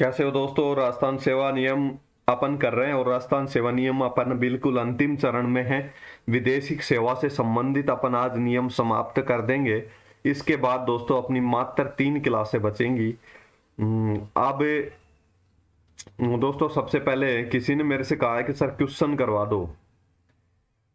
कैसे हो दोस्तों। राजस्थान सेवा नियम अपन कर रहे हैं और राजस्थान सेवा नियम अपन बिल्कुल अंतिम चरण में है। विदेशी सेवा से संबंधित अपन आज नियम समाप्त कर देंगे। इसके बाद दोस्तों अपनी मात्र 3 क्लासें बचेंगी। अब दोस्तों सबसे पहले किसी ने मेरे से कहा है कि सर क्वेश्चन करवा दो।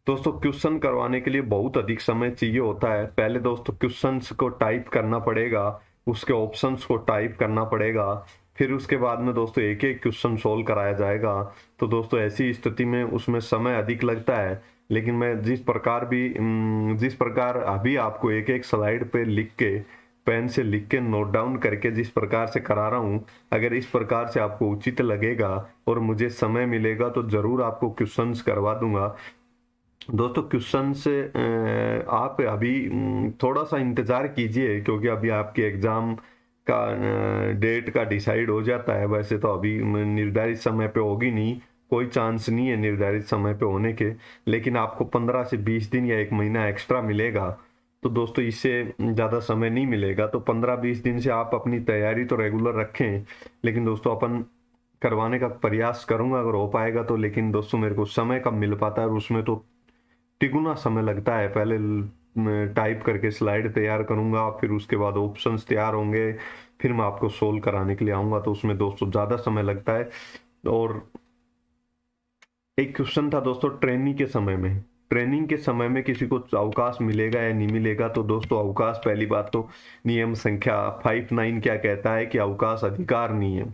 दोस्तों क्वेश्चन करवाने के लिए बहुत अधिक समय चाहिए होता है। पहले दोस्तों क्वेश्चंस को टाइप करना पड़ेगा, उसके ऑप्शंस को टाइप करना पड़ेगा, फिर उसके बाद में दोस्तों एक एक क्वेश्चन सोल्व कराया जाएगा। तो दोस्तों ऐसी स्थिति में उसमें समय अधिक लगता है। लेकिन मैं जिस प्रकार अभी आपको एक एक स्लाइड पे लिख के, पेन से लिख के नोट डाउन करके जिस प्रकार से करा रहा हूँ, अगर इस प्रकार से आपको उचित लगेगा और मुझे समय मिलेगा तो जरूर आपको क्वेश्चंस करवा दूंगा। दोस्तों क्वेश्चन से आप अभी थोड़ा सा इंतजार कीजिए, क्योंकि अभी आपके एग्जाम का डेट का डिसाइड हो जाता है। वैसे तो अभी निर्धारित समय पे होगी नहीं, कोई चांस नहीं है निर्धारित समय पे होने के, लेकिन आपको 15 से 20 दिन या 1 महीना एक्स्ट्रा मिलेगा। तो दोस्तों इससे ज़्यादा समय नहीं मिलेगा, तो 15-20 दिन से आप अपनी तैयारी तो रेगुलर रखें। लेकिन दोस्तों अपन करवाने का प्रयास करूंगा अगर हो पाएगा तो। लेकिन दोस्तों मेरे को समय कब मिल पाता है और उसमें तो तिगुना समय लगता है। पहले टाइप करके स्लाइड तैयार करूंगा, फिर उसके बाद ऑप्शंस तैयार होंगे, फिर मैं आपको सोल्व कराने के लिए आऊंगा, तो उसमें दोस्तों ज़्यादा समय लगता है। और एक क्वेश्चन था दोस्तों ट्रेनिंग के समय में किसी को अवकाश मिलेगा या नहीं मिलेगा। तो दोस्तों अवकाश, पहली बात तो नियम संख्या 59 क्या कहता है कि अवकाश अधिकार नहीं है।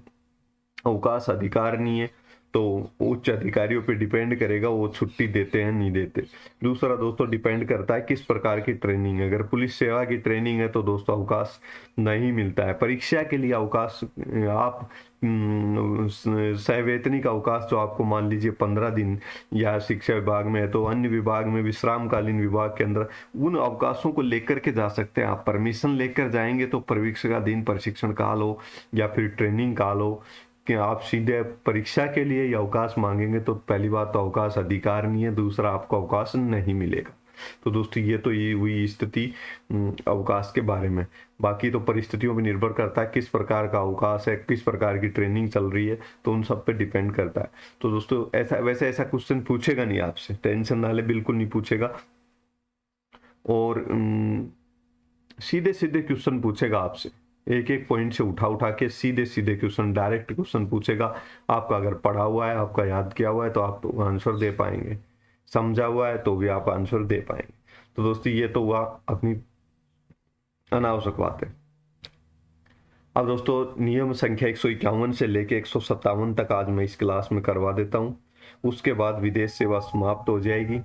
अवकाश अधिकार नहीं है तो उच्च अधिकारियों पे डिपेंड करेगा वो छुट्टी देते हैं नहीं देते। दूसरा दोस्तों डिपेंड करता है किस प्रकार की ट्रेनिंग है। अगर पुलिस सेवा की ट्रेनिंग है तो दोस्तों अवकाश नहीं मिलता है। परीक्षा के लिए अवकाश आप सवैतनिक अवकाश जो आपको मान लीजिए 15 दिन, या शिक्षा विभाग में है तो अन्य विभाग में विश्रामकालीन विभाग के अंदर उन अवकाशों को लेकर के जा सकते हैं। आप परमिशन लेकर जाएंगे तो परीक्षा दिन प्रशिक्षण काल हो या फिर ट्रेनिंग काल हो, कि आप सीधे परीक्षा के लिए ये अवकाश मांगेंगे तो पहली बात तो अवकाश अधिकार नहीं है, दूसरा आपको अवकाश नहीं मिलेगा। तो दोस्तों ये हुई स्थिति अवकाश के बारे में। बाकी तो परिस्थितियों पर निर्भर करता है किस प्रकार का अवकाश है, किस प्रकार की ट्रेनिंग चल रही है, तो उन सब पे डिपेंड करता है। तो दोस्तों ऐसा क्वेश्चन पूछेगा नहीं आपसे, टेंशन ना ले, बिल्कुल नहीं पूछेगा। और सीधे सीधे क्वेश्चन पूछेगा आपसे, एक एक पॉइंट से उठा उठा के सीधे सीधे क्वेश्चन, डायरेक्ट क्वेश्चन पूछेगा। आपका अगर पढ़ा हुआ है, आपका याद किया हुआ है तो आप तो आंसर दे पाएंगे, समझा हुआ है तो भी आप आंसर दे पाएंगे। तो दोस्तों ये तो हुआ अपनी अनावश्यक बात है। अब दोस्तों नियम संख्या 151 से लेके 157 तक आज मैं इस क्लास में करवा देता हूँ। उसके बाद विदेश सेवा समाप्त हो जाएगी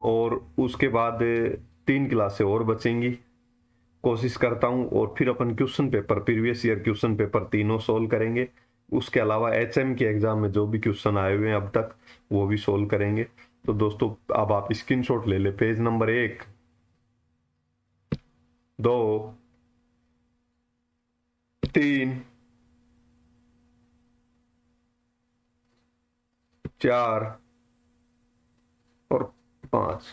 और उसके बाद 3 क्लासें और बचेंगी। कोशिश करता हूँ और फिर अपन question paper, previous year question paper तीनों सोल्व करेंगे। उसके अलावा एचएम के एग्जाम में जो भी क्वेश्चन आए हुए हैं अब तक वो भी सोल्व करेंगे। तो दोस्तों अब आप स्क्रीनशॉट ले ले, पेज नंबर 1, 2, 3, 4 और 5।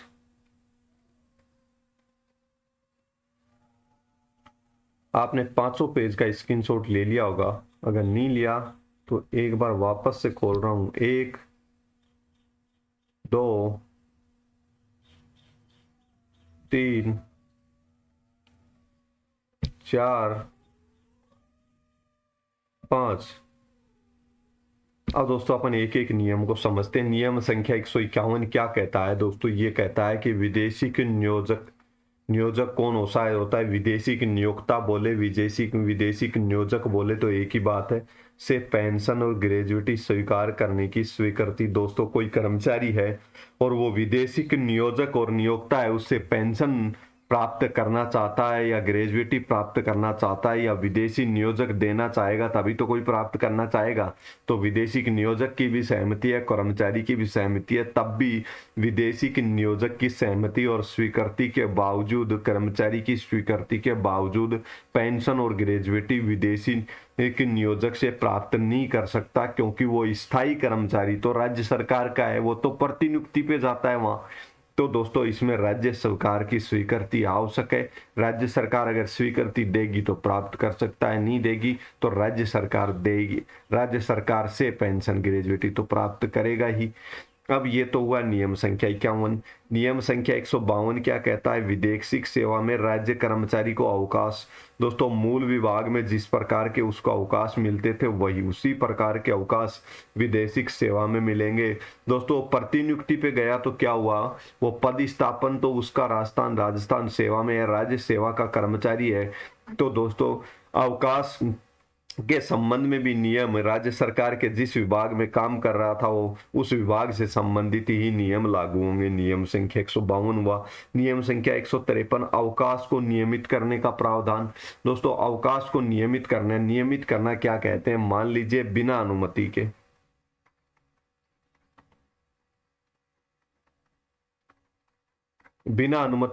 आपने 500 पेज का स्क्रीनशॉट ले लिया होगा। अगर नहीं लिया तो एक बार वापस से खोल रहा हूं। 1, 2, 3, 4, 5। अब दोस्तों अपन एक एक नियम को समझते हैं। नियम संख्या 151 क्या कहता है दोस्तों? ये कहता है कि विदेशी के नियोजक कौन होता है विदेशी की नियोक्ता बोले, विदेशी की नियोजक बोले तो एक ही बात है, से पेंशन और ग्रेजुएटी स्वीकार करने की स्वीकृति। दोस्तों कोई कर्मचारी है और वो विदेशी की नियोजक और नियोक्ता है, उससे पेंशन प्राप्त करना चाहता है या ग्रेजुएटी प्राप्त करना चाहता है या विदेशी नियोजक देना चाहेगा तभी तो कोई प्राप्त करना चाहेगा। तो विदेशी की नियोजक की भी सहमति है, कर्मचारी की भी सहमति है, तब भी विदेशी की नियोजक की सहमति और स्वीकृति के बावजूद, कर्मचारी की स्वीकृति के बावजूद पेंशन और ग्रेजुएटी विदेशी एक नियोजक से प्राप्त नहीं कर सकता, क्योंकि वो स्थायी कर्मचारी तो राज्य सरकार का है, वो तो प्रतिनियुक्ति पे जाता है वहां। तो दोस्तों इसमें राज्य सरकार की स्वीकृति आवश्यक है। राज्य सरकार अगर स्वीकृति देगी तो प्राप्त कर सकता है, नहीं देगी तो राज्य सरकार देगी, राज्य सरकार से पेंशन ग्रेजुएटी तो प्राप्त करेगा ही। अब ये तो हुआ नियम संख्या 51। नियम संख्या 152 क्या कहता है? विदेशिक सेवा में राज्य कर्मचारी को अवकाश। दोस्तों मूल विभाग में जिस प्रकार के उसको अवकाश मिलते थे वही उसी प्रकार के अवकाश विदेशिक सेवा में मिलेंगे। दोस्तों प्रतिनियुक्ति पे गया तो क्या हुआ? वो पद स्थापन तो उसका राजस्थान सेवा में है, राज्य सेवा का कर्मचारी है। तो दोस्तों अवकाश के संबंध में भी नियम राज्य सरकार के जिस विभाग में काम कर रहा था वो उस विभाग से संबंधित ही नियम लागू होंगे। नियम संख्या 152 हुआ। नियम संख्या 153 अवकाश को नियमित करने का प्रावधान। दोस्तों अवकाश को नियमित करना क्या कहते हैं? मान लीजिए बिना अनुमति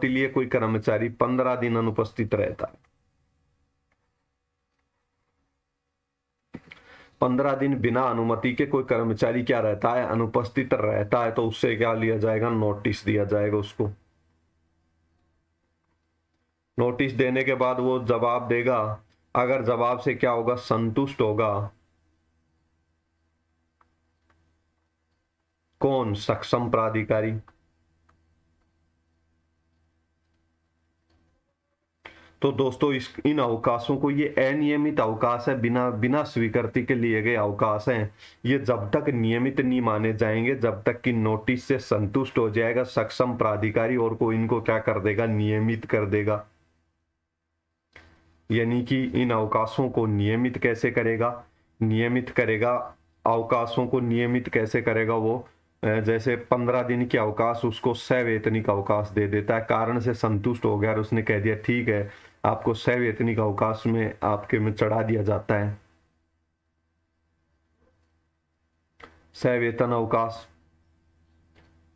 के लिए कोई कर्मचारी 15 दिन अनुपस्थित रहता है, 15 दिन बिना अनुमति के कोई कर्मचारी क्या रहता है? अनुपस्थित रहता है। तो उससे क्या लिया जाएगा? नोटिस दिया जाएगा उसको। नोटिस देने के बाद वो जवाब देगा। अगर जवाब से क्या होगा? संतुष्ट होगा। कौन? सक्षम प्राधिकारी। तो दोस्तों इन अवकाशों को, ये अनियमित अवकाश है, बिना स्वीकृति के लिए गए अवकाश हैं। ये जब तक नियमित नहीं माने जाएंगे जब तक कि नोटिस से संतुष्ट हो जाएगा सक्षम प्राधिकारी और को इनको क्या कर देगा? नियमित कर देगा। यानी कि इन अवकाशों को नियमित कैसे करेगा? अवकाशों को नियमित कैसे करेगा वो? जैसे 15 दिन के अवकाश उसको सवैतनिक अवकाश दे देता है। कारण से संतुष्ट हो गया और उसने कह दिया ठीक है आपको सवैतनिक अवकाश में आपके में चढ़ा दिया जाता है। सवेतन अवकाश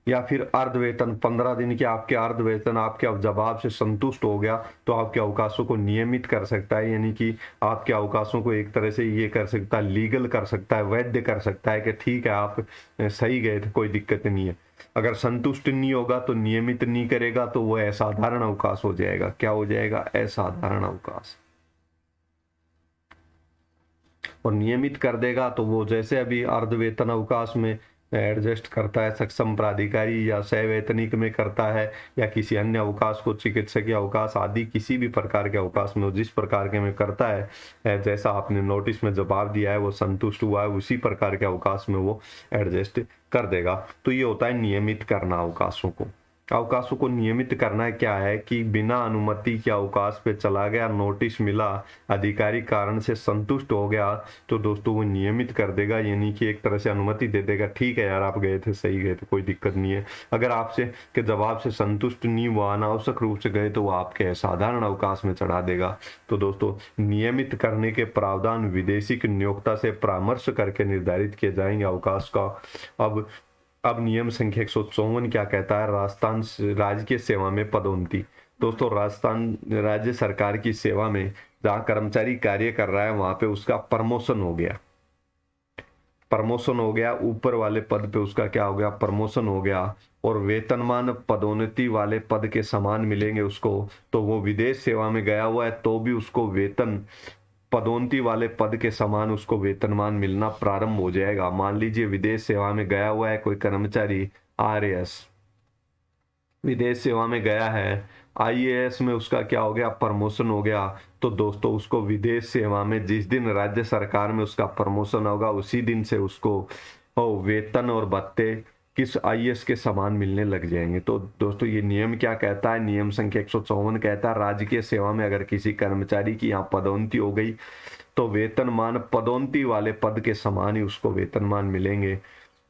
या फिर अर्धवेतन, 15 दिन के आपके अर्धवेतन आपके अब जवाब से संतुष्ट हो गया तो आपके अवकाशों को नियमित कर सकता है। यानी कि आपके अवकाशों को एक तरह से ये कर सकता है, लीगल कर सकता है, वैध कर सकता है कि ठीक है आप सही गए थे, कोई दिक्कत नहीं है। अगर संतुष्ट नहीं होगा तो नियमित नहीं करेगा तो वो असाधारण अवकाश हो जाएगा। क्या हो जाएगा? असाधारण अवकाश। और नियमित कर देगा तो वो जैसे अभी अर्धवेतन अवकाश में एडजस्ट करता है सक्षम प्राधिकारी या सवैतनिक में करता है या किसी अन्य अवकाश को चिकित्सकीय अवकाश आदि किसी भी प्रकार के अवकाश में जिस प्रकार के में करता है, जैसा आपने नोटिस में जवाब दिया है वो संतुष्ट हुआ है उसी प्रकार के अवकाश में वो एडजस्ट कर देगा। तो ये होता है नियमित करना अवकाशों को। अवकाशों को नियमित करना क्या है कि बिना अनुमति के अवकाश पे चला गया, नोटिस मिला, अधिकारी कारण से संतुष्ट हो गया तो दोस्तों वो नियमित कर देगा। यानी कि एक तरह से अनुमति दे देगा, ठीक है यार आप गए थे, सही गए थे, कोई दिक्कत नहीं है। अगर आपसे के जवाब से संतुष्ट नहीं हुआ, अनावश्यक रूप से गए तो वो आपके असाधारण अवकाश में चढ़ा देगा। तो दोस्तों नियमित करने के प्रावधान विदेशी नियोक्ता से परामर्श करके निर्धारित किए जाएंगे अवकाश का। अब नियम संख्या 154 क्या कहता है? राजस्थान राजकीय सेवा में पदोन्नति। दोस्तों राजस्थान राज्य सरकार की सेवा में जहाँ कर्मचारी कार्य कर रहा है वहां पे उसका प्रमोशन हो गया, ऊपर वाले पद पे उसका क्या हो गया? प्रमोशन हो गया और वेतनमान पदोन्नति वाले पद के समान मिलेंगे उसको। तो वो विदेश सेवा में गया हुआ है तो भी उसको वेतन पदोन्नति वाले पद के समान उसको वेतनमान मिलना प्रारंभ हो जाएगा। मान लीजिए विदेश सेवा में गया हुआ है कोई कर्मचारी, आरएएस विदेश सेवा में गया है, आईएएस में उसका क्या हो गया? प्रमोशन हो गया। तो दोस्तों उसको विदेश सेवा में जिस दिन राज्य सरकार में उसका प्रमोशन होगा उसी दिन से उसको वेतन और भत्ते किस आईएएस के समान मिलने लग जाएंगे। तो दोस्तों ये नियम क्या कहता है? नियम संख्या 154 कहता है राजकीय सेवा में अगर किसी कर्मचारी की यहाँ पदोन्नति हो गई तो वेतनमान पदोन्नति वाले पद के समान ही उसको वेतनमान मिलेंगे।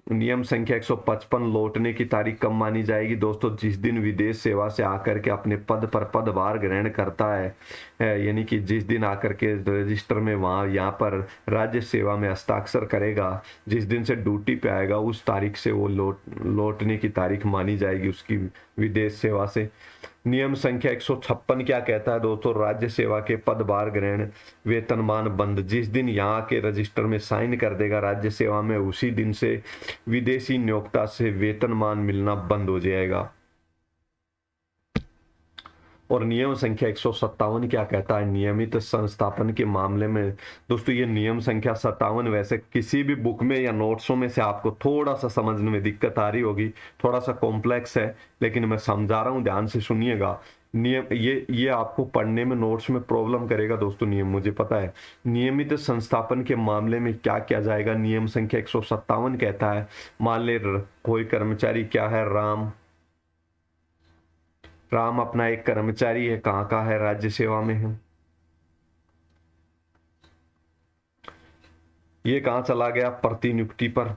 नियम संख्या 155 लौटने की तारीख कब मानी जाएगी? दोस्तों जिस दिन विदेश सेवा से आकर के अपने पद पर पदभार ग्रहण करता है, यानी कि जिस दिन आकर के रजिस्टर में वहाँ यहाँ पर राज्य सेवा में हस्ताक्षर करेगा, जिस दिन से ड्यूटी पे आएगा उस तारीख से वो लौटने की तारीख मानी जाएगी उसकी विदेश सेवा से। नियम संख्या 156 क्या कहता है? दोस्तों राज्य सेवा के पदभार ग्रहण वेतनमान बंद। जिस दिन यहाँ के रजिस्टर में साइन कर देगा राज्य सेवा में उसी दिन से विदेशी नियोक्ता से वेतनमान मिलना बंद हो जाएगा। और नियम संख्या 157 क्या कहता है नियमित संस्थापन के मामले में। दोस्तों ये नियम संख्या 57 वैसे किसी भी बुक में या नोट्सों में से आपको थोड़ा सा समझने में दिक्कत आ रही होगी, थोड़ा सा कॉम्प्लेक्स है, लेकिन मैं समझा रहा हूँ, ध्यान से सुनिएगा। नियम ये आपको पढ़ने में नोट्स में प्रॉब्लम करेगा दोस्तों नियम, मुझे पता है। नियमित संस्थापन के मामले में क्या किया जाएगा, नियम संख्या 157 कहता है, मान ले कोई कर्मचारी क्या है, राम अपना एक कर्मचारी है, कहाँ का है, राज्य सेवा में है। ये कहाँ चला गया, प्रतिनियुक्ति पर।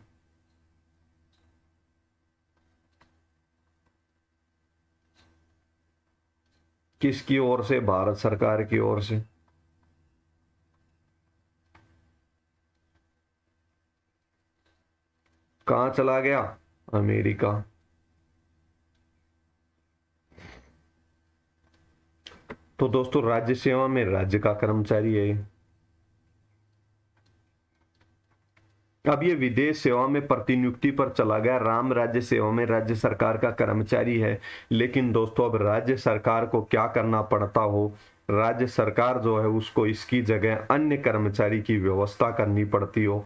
किसकी ओर से, भारत सरकार की ओर से। कहाँ चला गया, अमेरिका। तो दोस्तों राज्य सेवा में राज्य का कर्मचारी है। अब ये विदेश सेवा में प्रतिनियुक्ति पर चला गया, राम राज्य सेवा में राज्य सरकार का कर्मचारी है। लेकिन दोस्तों अब राज्य सरकार को क्या करना पड़ता हो, राज्य सरकार जो है उसको इसकी जगह अन्य कर्मचारी की व्यवस्था करनी पड़ती हो,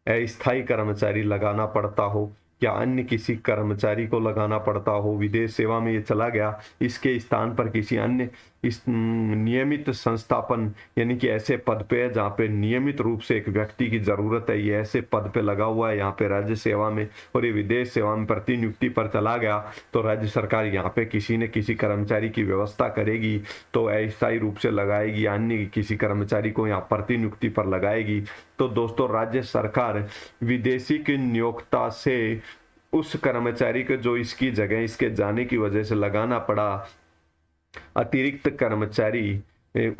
अस्थायी कर्मचारी लगाना पड़ता हो या अन्य किसी कर्मचारी को लगाना पड़ता हो। विदेश सेवा में ये चला गया, इसके स्थान पर किसी अन्य इस नियमित संस्थापन यानी कि ऐसे पद पे है जहाँ पे नियमित रूप से एक व्यक्ति की जरूरत है, ये ऐसे पद पे लगा हुआ है यहाँ पे राज्य सेवा में, और ये विदेश सेवा में प्रतिनियुक्ति पर चला गया, तो राज्य सरकार यहाँ पे किसी न किसी कर्मचारी की व्यवस्था करेगी, तो अस्थायी रूप से लगाएगी, अन्य किसी कर्मचारी को यहाँ प्रतिनियुक्ति पर लगाएगी। तो दोस्तों राज्य सरकार विदेशी की नियोक्ता से उस कर्मचारी को जो इसकी जगह इसके जाने की वजह से लगाना पड़ा अतिरिक्त कर्मचारी,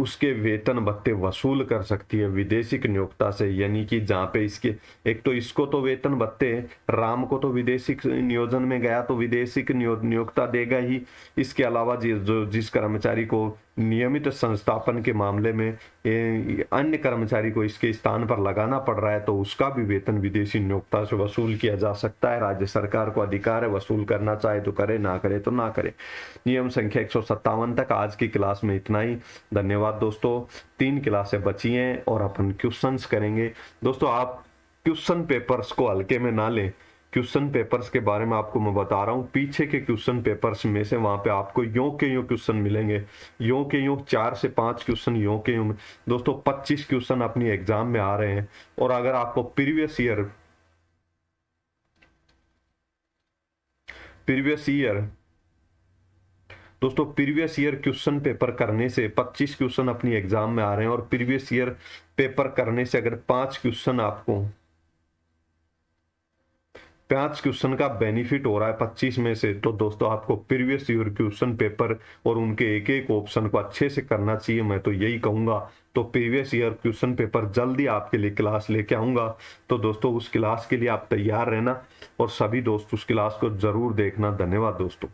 उसके वेतन भत्ते वसूल कर सकती है विदेशी नियोक्ता से। यानी कि जहाँ पे इसके एक तो इसको तो वेतन भत्ते, राम को तो विदेशी नियोजन में गया तो विदेशी नियोक्ता देगा ही, इसके अलावा जिस कर्मचारी को नियमित संस्थापन के मामले में अन्य कर्मचारी को इसके स्थान पर लगाना पड़ रहा है तो उसका भी वेतन विदेशी नियोक्ता से वसूल किया जा सकता है। राज्य सरकार को अधिकार है, वसूल करना चाहे तो करे, ना करे तो ना करे। नियम संख्या 157 तक आज की क्लास में इतना ही। धन्यवाद दोस्तों, 3 क्लासें बची हैं और अपन क्वेश्चंस करेंगे। दोस्तों आप क्वेश्चन पेपर्स को हल्के में ना लें, क्वेश्चन पेपर्स के बारे में आपको मैं बता रहा हूँ, पीछे के क्वेश्चन पेपर्स में से वहां पे आपको यों के यों क्वेश्चन मिलेंगे, यों के यों 4 से 5 क्वेश्चन यों के यों। दोस्तों 25 क्वेश्चन अपनी एग्जाम में आ रहे हैं, और अगर आपको प्रीवियस ईयर दोस्तों प्रीवियस ईयर क्वेश्चन पेपर करने से 25 क्वेश्चन अपनी एग्जाम में आ रहे हैं, और प्रीवियस ईयर पेपर करने से अगर 5 क्वेश्चन का बेनिफिट हो रहा है 25 में से, तो दोस्तों आपको प्रीवियस ईयर क्वेश्चन पेपर और उनके एक एक ऑप्शन को अच्छे से करना चाहिए, मैं तो यही कहूंगा। तो प्रीवियस ईयर क्वेश्चन पेपर जल्दी आपके लिए क्लास लेके आऊंगा, तो दोस्तों उस क्लास के लिए आप तैयार रहना और सभी दोस्त उस क्लास को जरूर देखना। धन्यवाद दोस्तों।